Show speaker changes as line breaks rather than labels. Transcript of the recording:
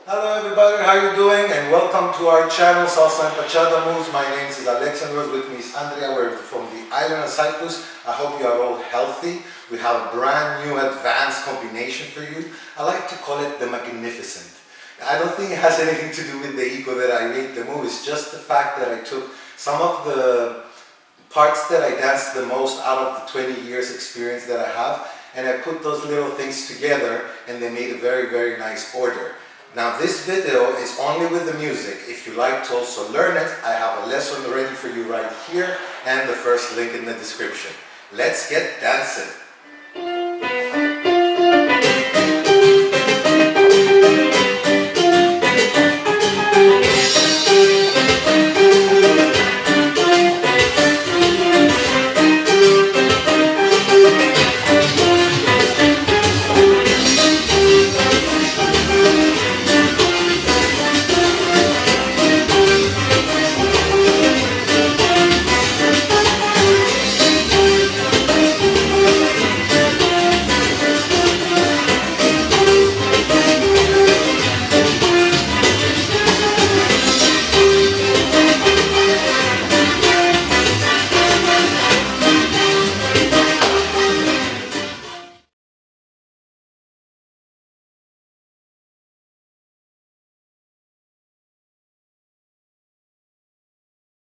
Hello everybody, how are you doing? And welcome to our channel, Salsa and Bachata Moves. My name is Alexandros, with me is Andrea. We're from the Island of Cyprus. I hope you are all healthy. We have a brand new advanced combination for you. I like to call it the Magnificent. I don't think it has anything to do with the ego that I made the move. It's just the fact that I took some of the parts that I danced the most out of the 20 years experience that I have, and I put those little things together and they made a very, very nice order. Now this video is only with the music. If you like to also learn it, I have a lesson ready for you right here and the first link in the description. Let's get dancing!